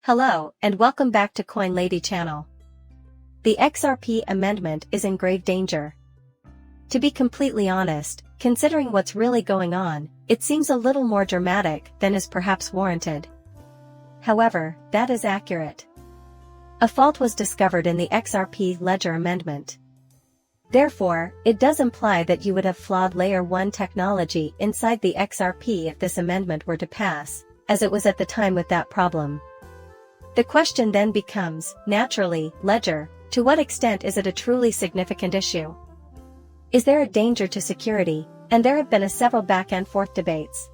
Hello, and welcome back to Coin Lady channel. The XRP amendment is in grave danger. To be completely honest, considering what's really going on, it seems a little more dramatic than is perhaps warranted. However, that is accurate. A fault was discovered in the XRP ledger amendment. Therefore, it does imply that you would have flawed Layer 1 technology inside the XRP if this amendment were to pass, as it was at the time with that problem. The question then becomes, naturally, ledger, to what extent is it a truly significant issue? Is there a danger to security? And there have been several back and forth debates.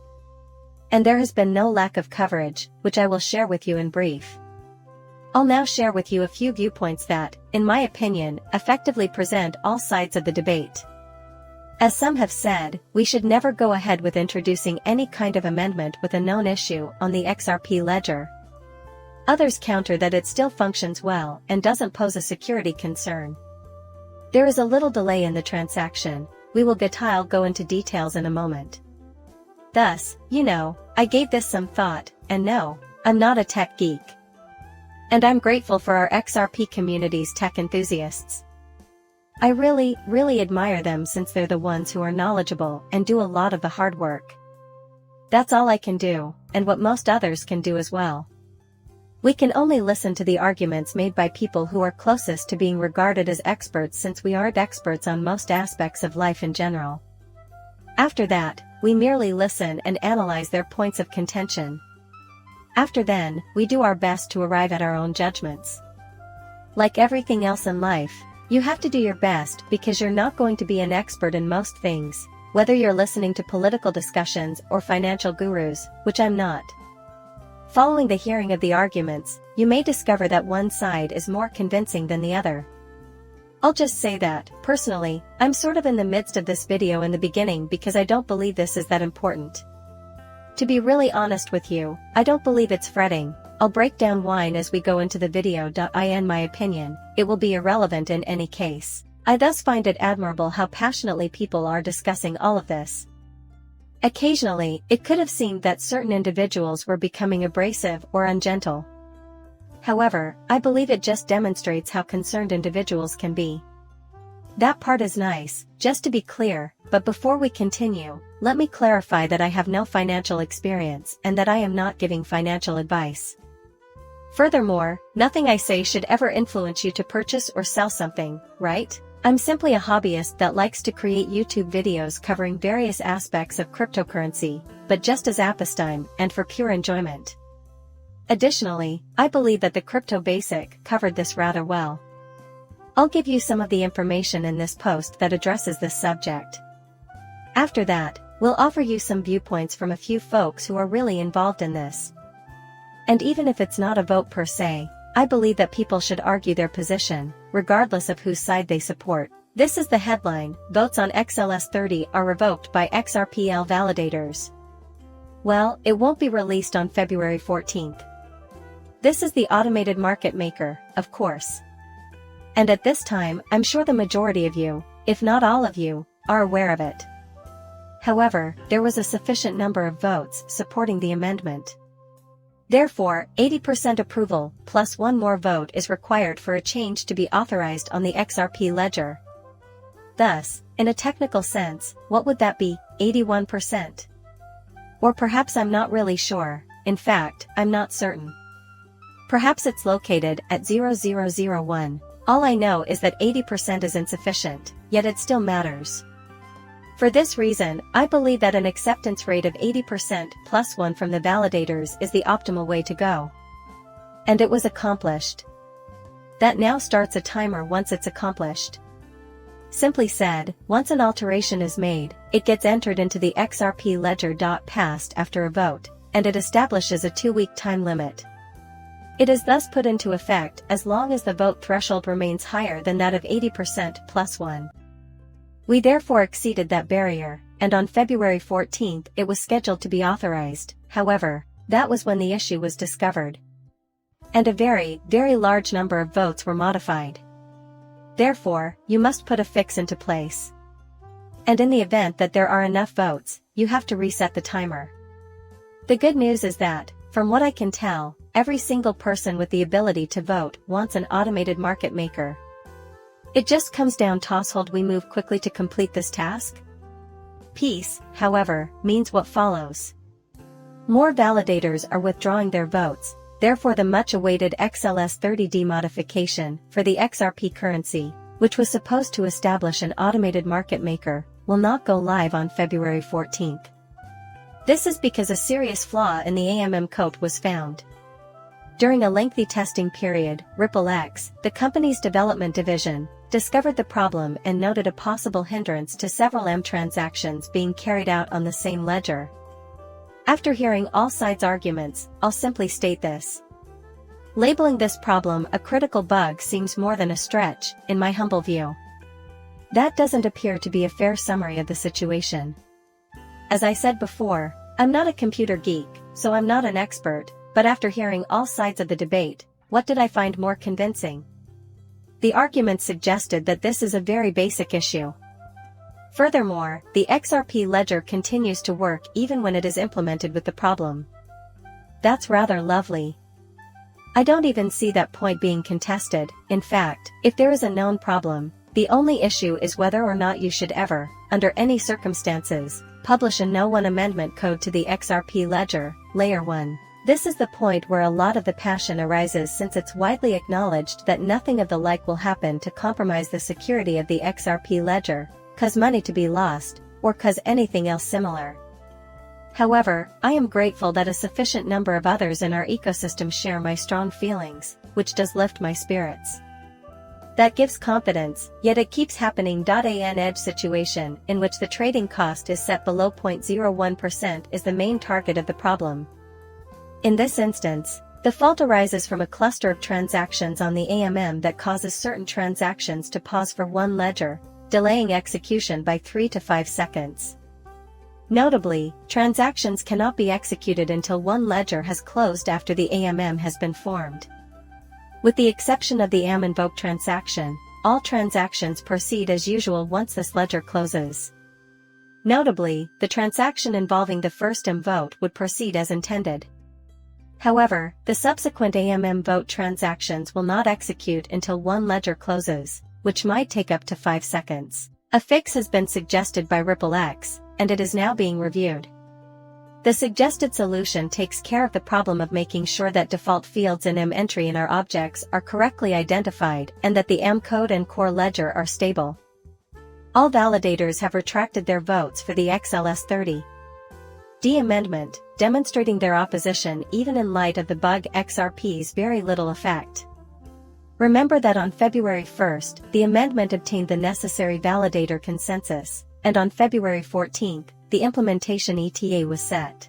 And there has been no lack of coverage, which I will share with you in brief. I'll now share with you a few viewpoints that, in my opinion, effectively present all sides of the debate. As some have said, we should never go ahead with introducing any kind of amendment with a known issue on the XRP ledger. Others counter that it still functions well and doesn't pose a security concern. There is a little delay in the transaction. I'll go into details in a moment. Thus, I gave this some thought, and no, I'm not a tech geek. And I'm grateful for our XRP community's tech enthusiasts. I really admire them since they're the ones who are knowledgeable and do a lot of the hard work. That's all I can do, and what most others can do as well. We can only listen to the arguments made by people who are closest to being regarded as experts, since we aren't experts on most aspects of life in general. After that, we merely listen and analyze their points of contention. After then, we do our best to arrive at our own judgments. Like everything else in life, you have to do your best because you're not going to be an expert in most things, whether you're listening to political discussions or financial gurus, which I'm not. Following the hearing of the arguments, you may discover that one side is more convincing than the other. I'll just say that, personally, I'm sort of in the midst of this video in the beginning because I don't believe this is that important. To be really honest with you, I don't believe it's fretting. I'll break down why as we go into the video. In my opinion, it will be irrelevant in any case. I thus find it admirable how passionately people are discussing all of this. Occasionally, it could have seemed that certain individuals were becoming abrasive or ungentle. However, I believe it just demonstrates how concerned individuals can be. That part is nice, just to be clear, but before we continue, let me clarify that I have no financial experience and that I am not giving financial advice. Furthermore, nothing I say should ever influence you to purchase or sell something, right? I'm simply a hobbyist that likes to create YouTube videos covering various aspects of cryptocurrency, but just as a pastime and for pure enjoyment. Additionally, I believe that the Crypto Basic covered this rather well. I'll give you some of the information in this post that addresses this subject. After that, we'll offer you some viewpoints from a few folks who are really involved in this. And even if it's not a vote per se, I believe that people should argue their position, regardless of whose side they support. This is the headline: votes on XLS30 are revoked by XRPL validators. Well, it won't be released on February 14th. This is the automated market maker, of course. And at this time, I'm sure the majority of you, if not all of you, are aware of it. However, there was a sufficient number of votes supporting the amendment. Therefore, 80% approval plus one more vote is required for a change to be authorized on the XRP ledger. Thus, in a technical sense, what would that be? 81%? Or perhaps I'm not really sure. In fact, I'm not certain. Perhaps it's located at 0001. All I know is that 80% is insufficient, yet it still matters. For this reason, I believe that an acceptance rate of 80% plus one from the validators is the optimal way to go. And it was accomplished. That now starts a timer once it's accomplished. Simply said, once an alteration is made, it gets entered into the XRP ledger. Passed after a vote, and it establishes a 2-week time limit. It is thus put into effect as long as the vote threshold remains higher than that of 80% plus one. We therefore exceeded that barrier, and on February 14th it was scheduled to be authorized. However, that was when the issue was discovered. And a very large number of votes were modified. Therefore, you must put a fix into place. And in the event that there are enough votes, you have to reset the timer. The good news is that, from what I can tell, every single person with the ability to vote wants an automated market maker. It just comes down to household we move quickly to complete this task? Peace, however, means what follows. More validators are withdrawing their votes, therefore the much-awaited XLS30D modification for the XRP currency, which was supposed to establish an automated market maker, will not go live on February 14th. This is because a serious flaw in the AMM code was found. During a lengthy testing period, RippleX, the company's development division, discovered the problem and noted a possible hindrance to several M transactions being carried out on the same ledger. After hearing all sides' arguments, I'll simply state this. Labeling this problem a critical bug seems more than a stretch, in my humble view. That doesn't appear to be a fair summary of the situation. As I said before, I'm not a computer geek, so I'm not an expert, but after hearing all sides of the debate, what did I find more convincing? The arguments suggested that this is a very basic issue. Furthermore, the XRP ledger continues to work even when it is implemented with the problem. That's rather lovely. I don't even see that point being contested. In fact, if there is a known problem, the only issue is whether or not you should ever, under any circumstances, publish a No-1 amendment code to the XRP ledger, Layer 1. This is the point where a lot of the passion arises, since it's widely acknowledged that nothing of the like will happen to compromise the security of the XRP ledger, cause money to be lost, or cause anything else similar. However, I am grateful that a sufficient number of others in our ecosystem share my strong feelings, which does lift my spirits. That gives confidence, yet it keeps happening. An edge situation, in which the trading cost is set below 0.01%, is the main target of the problem. In this instance, the fault arises from a cluster of transactions on the AMM that causes certain transactions to pause for one ledger, delaying execution by 3 to 5 seconds. Notably, transactions cannot be executed until one ledger has closed after the AMM has been formed. With the exception of the AM invoke transaction, all transactions proceed as usual once this ledger closes. Notably, the transaction involving the first AM vote would proceed as intended. However, the subsequent AMM vote transactions will not execute until one ledger closes, which might take up to 5 seconds. A fix has been suggested by RippleX, and it is now being reviewed. The suggested solution takes care of the problem of making sure that default fields in AM entry in our objects are correctly identified and that the AM code and core ledger are stable. All validators have retracted their votes for the XLS30D amendment, demonstrating their opposition even in light of the bug XRP's very little effect. Remember that on February 1st, the amendment obtained the necessary validator consensus, and on February 14th, the implementation ETA was set.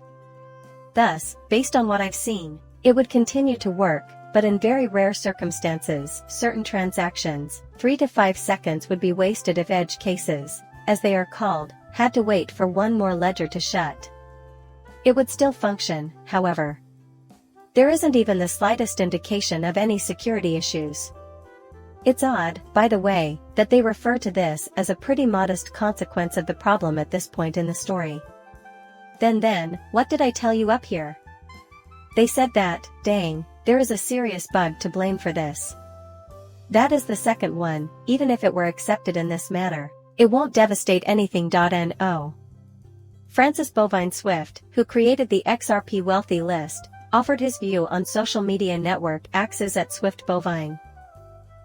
Thus, based on what I've seen, it would continue to work, but in very rare circumstances, certain transactions, 3 to 5 seconds would be wasted if edge cases, as they are called, had to wait for one more ledger to shut. It would still function, however. There isn't even the slightest indication of any security issues. It's odd, by the way, that they refer to this as a pretty modest consequence of the problem at this point in the story. Then, what did I tell you up here? They said that, dang, there is a serious bug to blame for this. That is the second one. Even if it were accepted in this manner, it won't devastate anything. No. Francis Bovine Swift, who created the XRP Wealthy List, offered his view on social media network Axis at Swift Bovine.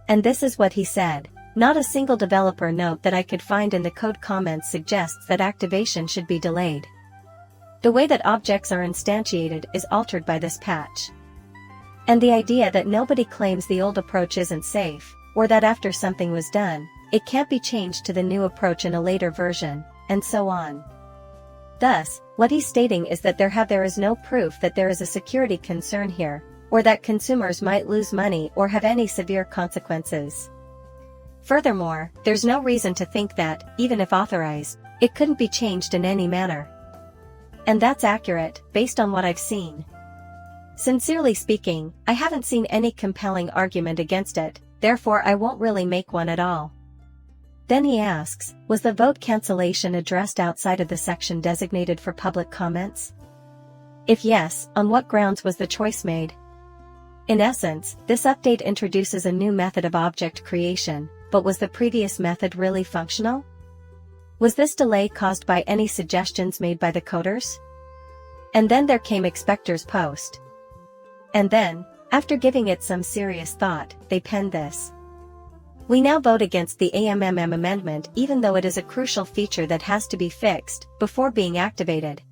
And this is what he said. Not a single developer note that I could find in the code comments suggests that activation should be delayed. The way that objects are instantiated is altered by this patch. And the idea that nobody claims the old approach isn't safe, or that after something was done, it can't be changed to the new approach in a later version, and so on. Thus, what he's stating is that there is no proof that there is a security concern here, or that consumers might lose money or have any severe consequences. Furthermore, there's no reason to think that, even if authorized, it couldn't be changed in any manner. And that's accurate, based on what I've seen. Sincerely speaking, I haven't seen any compelling argument against it, therefore I won't really make one at all. Then he asks, was the vote cancellation addressed outside of the section designated for public comments? If yes, on what grounds was the choice made? In essence, this update introduces a new method of object creation, but was the previous method really functional? Was this delay caused by any suggestions made by the coders? And then there came Expector's post. And then, after giving it some serious thought, they penned this. We now vote against the AMM amendment even though it is a crucial feature that has to be fixed before being activated.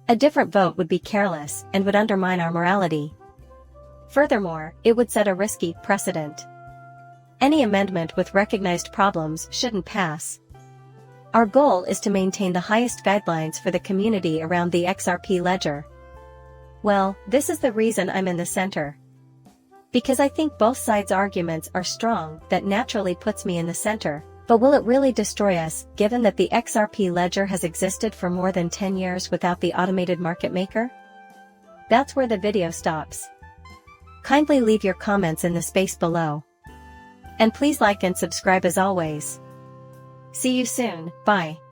A different vote would be careless and would undermine our morality. Furthermore, it would set a risky precedent. Any amendment with recognized problems shouldn't pass. Our goal is to maintain the highest guidelines for the community around the XRP ledger. Well, this is the reason I'm in the center. Because I think both sides' arguments are strong, that naturally puts me in the center. But will it really destroy us, given that the XRP ledger has existed for more than 10 years without the automated market maker? That's where the video stops. Kindly leave your comments in the space below. And please like and subscribe as always. See you soon, bye.